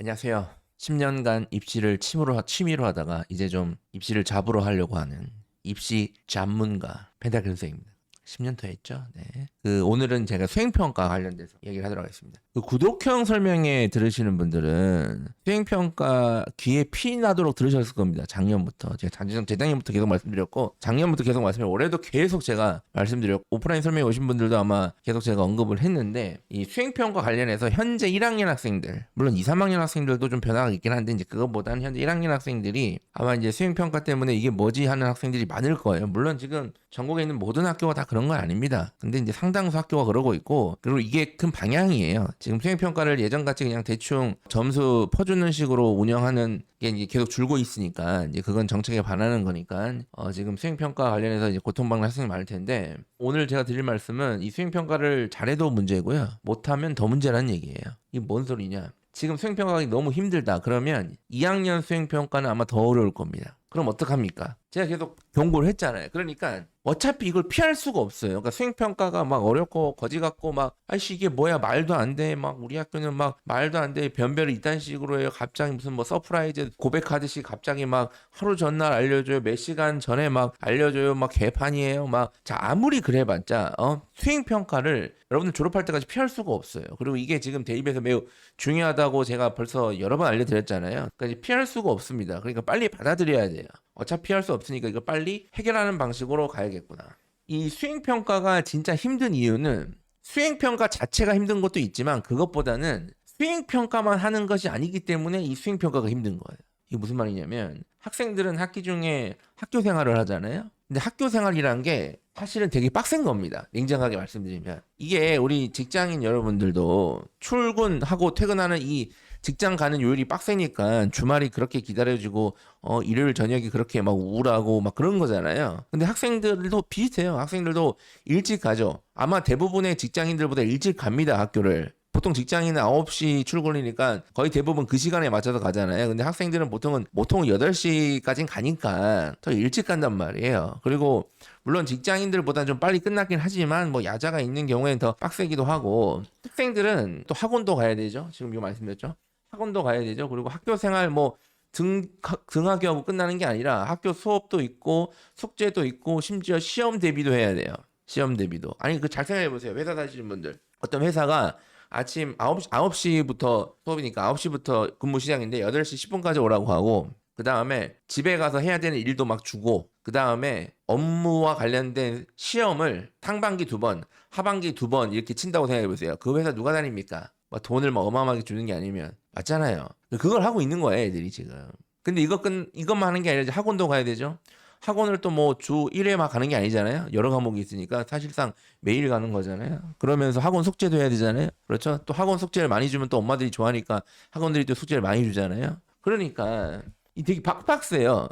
안녕하세요. 10년간 입시를 취미로 하다가 이제 좀 입시를 잡으러 하려고 하는 입시 전문가 펜타킬 선생입니다. 10년 더 했죠? 네. 오늘은 제가 수행평가 관련돼서 얘기를 하도록 하겠습니다. 구독형 설명회 들으시는 분들은 수행평가 귀에 피 나도록 들으셨을 겁니다. 작년부터. 제가 재작년부터 계속 말씀드렸고, 작년부터 계속 말씀드렸고, 올해도 계속 제가 말씀드렸고, 오프라인 설명회 오신 분들도 아마 계속 제가 언급을 했는데, 이 수행평가 관련해서 현재 1학년 학생들, 물론 2, 3학년 학생들도 좀 변화가 있긴 한데, 이제 그것보다는 현재 1학년 학생들이 아마 이제 수행평가 때문에 이게 뭐지 하는 학생들이 많을 거예요. 물론 지금 전국에 있는 모든 학교가 다 그런 건 아닙니다. 근데 이제 상당수 학교가 그러고 있고, 그리고 이게 큰 방향이에요. 지금 수행평가를 예전같이 그냥 대충 점수 퍼주는 식으로 운영하는 게 이제 계속 줄고 있으니까, 이제 그건 정책에 반하는 거니까, 지금 수행평가 관련해서 이제 고통받는 학생이 많을 텐데, 오늘 제가 드릴 말씀은 이 수행평가를 잘해도 문제고요. 못하면 더 문제라는 얘기예요. 이게 뭔 소리냐. 지금 수행평가가 너무 힘들다. 그러면 2학년 수행평가는 아마 더 어려울 겁니다. 그럼 어떡합니까? 제가 계속 경고를 했잖아요. 그러니까 어차피 이걸 피할 수가 없어요. 그러니까 수행평가가 막 어렵고 거지 같고 막 아이씨 이게 뭐야 말도 안 돼. 막 우리 학교는 막 말도 안 돼. 변별을 이딴 식으로 해요. 갑자기 무슨 뭐 서프라이즈 고백하듯이 갑자기 막 하루 전날 알려줘요. 몇 시간 전에 막 알려줘요. 막 개판이에요. 막 자 아무리 그래봤자 수행평가를 여러분들 졸업할 때까지 피할 수가 없어요. 그리고 이게 지금 대입에서 매우 중요하다고 제가 벌써 여러 번 알려드렸잖아요. 그러니까 피할 수가 없습니다. 그러니까 빨리 받아들여야 돼요. 어차피 할 수 없으니까 이거 빨리 해결하는 방식으로 가야겠구나. 이 수행평가가 진짜 힘든 이유는 수행평가 자체가 힘든 것도 있지만 그것보다는 수행평가만 하는 것이 아니기 때문에 이 수행평가가 힘든 거예요. 이게 무슨 말이냐면 학생들은 학기 중에 학교 생활을 하잖아요. 근데 학교 생활이란 게 사실은 되게 빡센 겁니다. 냉정하게 말씀드리면. 이게 우리 직장인 여러분들도 출근하고 퇴근하는 이 직장 가는 요일이 빡세니까 주말이 그렇게 기다려지고 일요일 저녁이 그렇게 막 우울하고 막 그런 거잖아요. 근데 학생들도 비슷해요. 학생들도 일찍 가죠. 아마 대부분의 직장인들보다 일찍 갑니다. 학교를. 보통 직장인은 9시 출근이니까 거의 대부분 그 시간에 맞춰서 가잖아요. 근데 학생들은 보통은 8시까지는 가니까 더 일찍 간단 말이에요. 그리고 물론 직장인들보다는 좀 빨리 끝나긴 하지만 뭐 야자가 있는 경우에는 더 빡세기도 하고 학생들은 또 학원도 가야 되죠. 지금 이거 말씀드렸죠. 학원도 가야 되죠. 그리고 학교 생활 뭐 등하교 하고 끝나는 게 아니라 학교 수업도 있고 숙제도 있고 심지어 시험 대비도 해야 돼요. 시험 대비도. 아니 그 잘 생각해 보세요. 회사 다니시는 분들. 어떤 회사가 아침 9시부터 수업이니까 9시부터 근무 시작인데 8시 10분까지 오라고 하고 그 다음에 집에 가서 해야 되는 일도 막 주고 그 다음에 업무와 관련된 시험을 상반기 2번, 하반기 2번 이렇게 친다고 생각해 보세요. 그 회사 누가 다닙니까? 막 돈을 막 어마어마하게 주는 게 아니면 맞잖아요. 그걸 하고 있는 거예요, 애들이 지금. 근데 이것만 하는 게 아니라 학원도 가야 되죠. 학원을 또 뭐 주 1회 막 가는 게 아니잖아요. 여러 과목이 있으니까 사실상 매일 가는 거잖아요. 그러면서 학원 숙제도 해야 되잖아요. 그렇죠? 또 학원 숙제를 많이 주면 또 엄마들이 좋아하니까 학원들이 또 숙제를 많이 주잖아요. 그러니까 이 되게 빡빡세요.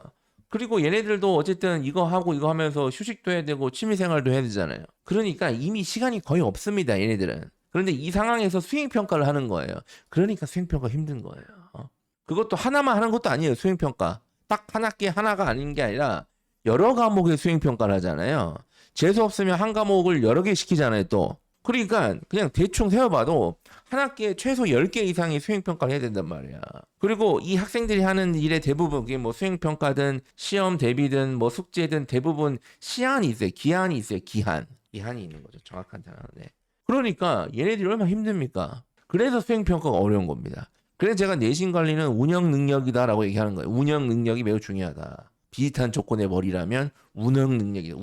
그리고 얘네들도 어쨌든 이거 하고 이거 하면서 휴식도 해야 되고 취미생활도 해야 되잖아요. 그러니까 이미 시간이 거의 없습니다, 얘네들은. 그런데 이 상황에서 수행평가를 하는 거예요. 그러니까 수행평가 힘든 거예요. 그것도 하나만 하는 것도 아니에요, 수행평가. 딱 한 학기에 하나가 아닌 게 아니라 여러 과목의 수행평가를 하잖아요. 재수 없으면 한 과목을 여러 개 시키잖아요, 또. 그러니까 그냥 대충 세어봐도 한 학기에 최소 10개 이상의 수행평가를 해야 된단 말이야. 그리고 이 학생들이 하는 일의 대부분, 그게 뭐 수행평가든 시험 대비든 뭐 숙제든 대부분 시한이 있어요. 기한이 있어요. 기한이 있는 거죠. 정확한 단어는. 네. 그러니까 얘네들이 얼마나 힘듭니까? 그래서 수행평가가 어려운 겁니다. 그래서 제가 내신 관리는 운영 능력이다라고 얘기하는 거예요. 운영 능력이 매우 중요하다. 비슷한 조건의 머리라면 운영 능력.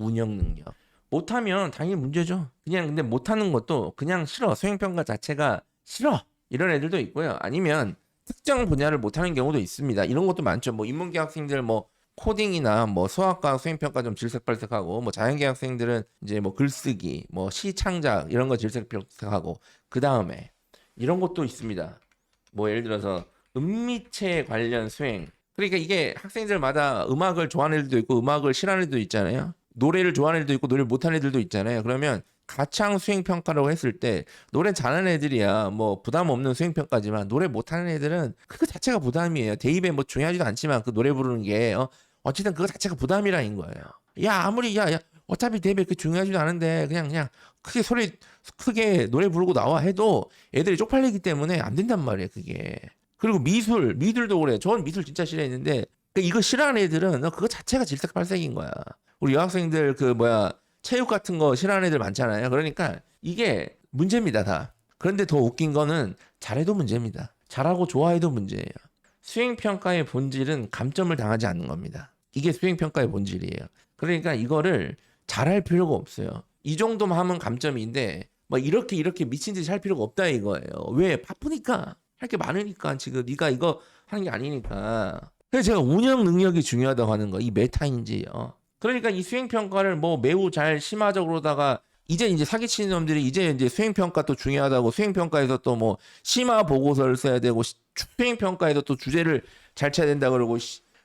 못하면 당연히 문제죠. 그냥 근데 못하는 것도 그냥 싫어. 수행평가 자체가 싫어. 이런 애들도 있고요. 아니면 특정 분야를 못하는 경우도 있습니다. 이런 것도 많죠. 뭐 인문계 학생들 뭐 코딩이나 뭐 수학과 수행평가 좀 질색팔색하고 뭐 자연계 학생들은 이제 뭐 글쓰기, 뭐 시 창작 이런 거 질색팔색하고 그 다음에 이런 것도 있습니다. 뭐 예를 들어서 음미체 관련 수행. 그러니까 이게 학생들마다 음악을 좋아하는 애들도 있고 음악을 싫어하는 애들도 있잖아요. 노래를 좋아하는 애들도 있고 노래를 못하는 애들도 있잖아요. 그러면 가창 수행평가라고 했을 때 노래 잘하는 애들이야 뭐 부담 없는 수행평가지만 노래 못하는 애들은 그거 자체가 부담이에요. 대입에 뭐 중요하지도 않지만 그 노래 부르는 게 어쨌든 그거 자체가 부담이라는 거예요. 야 아무리 야 어차피 대입에 그 중요하지도 않은데 그냥 크게 노래 부르고 나와 해도 애들이 쪽팔리기 때문에 안 된단 말이에요. 그게. 그리고 미술도 그래. 저는 미술 진짜 싫어했는데 이거 싫어하는 애들은 그거 자체가 질색팔색인 거야. 우리 여학생들 그 뭐야 체육 같은 거 싫어하는 애들 많잖아요. 그러니까 이게 문제입니다 다. 그런데 더 웃긴 거는 잘해도 문제입니다. 잘하고 좋아해도 문제예요. 수행평가의 본질은 감점을 당하지 않는 겁니다. 이게 수행평가의 본질이에요. 그러니까 이거를 잘할 필요가 없어요. 이 정도만 하면 감점인데 뭐 이렇게 미친 듯이 할 필요가 없다 이거예요. 왜? 바쁘니까. 할 게 많으니까 지금 네가 이거 하는 게 아니니까. 그래서 제가 운영 능력이 중요하다고 하는 거. 이 메타인지요. 그러니까 이 수행평가를 뭐 매우 잘 심화적으로다가 이제 사기치는 놈들이 이제 수행평가 또 중요하다고 수행평가에서 또 뭐 심화 보고서를 써야 되고 수행평가에서 또 주제를 잘 쳐야 된다 그러고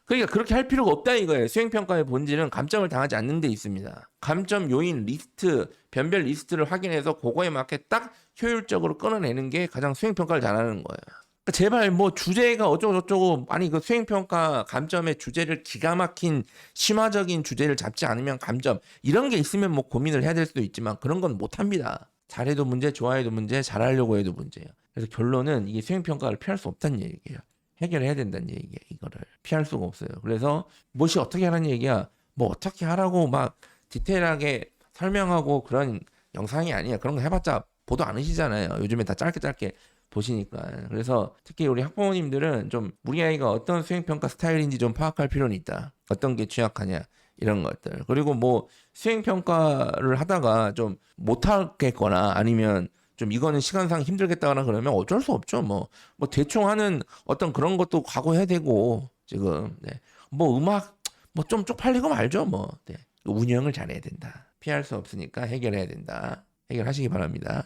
그러니까 그렇게 할 필요가 없다 이거예요. 수행평가의 본질은 감점을 당하지 않는 데 있습니다. 감점 요인 리스트, 변별 리스트를 확인해서 그거에 맞게 딱 효율적으로 끊어내는 게 가장 수행평가를 잘하는 거예요. 그러니까 제발 뭐 주제가 어쩌고저쩌고 아니 그 수행평가 감점의 주제를 기가 막힌 심화적인 주제를 잡지 않으면 감점 이런 게 있으면 뭐 고민을 해야 될 수도 있지만 그런 건 못합니다. 잘해도 문제, 좋아해도 문제, 잘하려고 해도 문제예요. 그래서 결론은 이게 수행평가를 피할 수 없다는 얘기예요. 해결해야 된다는 얘기야. 이거를 피할 수가 없어요. 그래서 무엇이 어떻게 하라는 얘기야. 뭐 어떻게 하라고 막 디테일하게 설명하고 그런 영상이 아니야. 그런 거 해봤자 보도 않으시잖아요. 요즘에 다 짧게 보시니까. 그래서 특히 우리 학부모님들은 좀 우리 아이가 어떤 수행평가 스타일인지 좀 파악할 필요는 있다. 어떤 게 취약하냐 이런 것들. 그리고 뭐 수행평가를 하다가 좀 못하겠거나 아니면 좀 이거는 시간상 힘들겠다거나 그러면 어쩔 수 없죠. 뭐 대충 하는 어떤 그런 것도 각오해야 되고 지금 네. 뭐 음악 뭐 좀 쪽팔리고 말죠. 뭐 네. 운영을 잘해야 된다. 피할 수 없으니까 해결해야 된다. 해결하시기 바랍니다.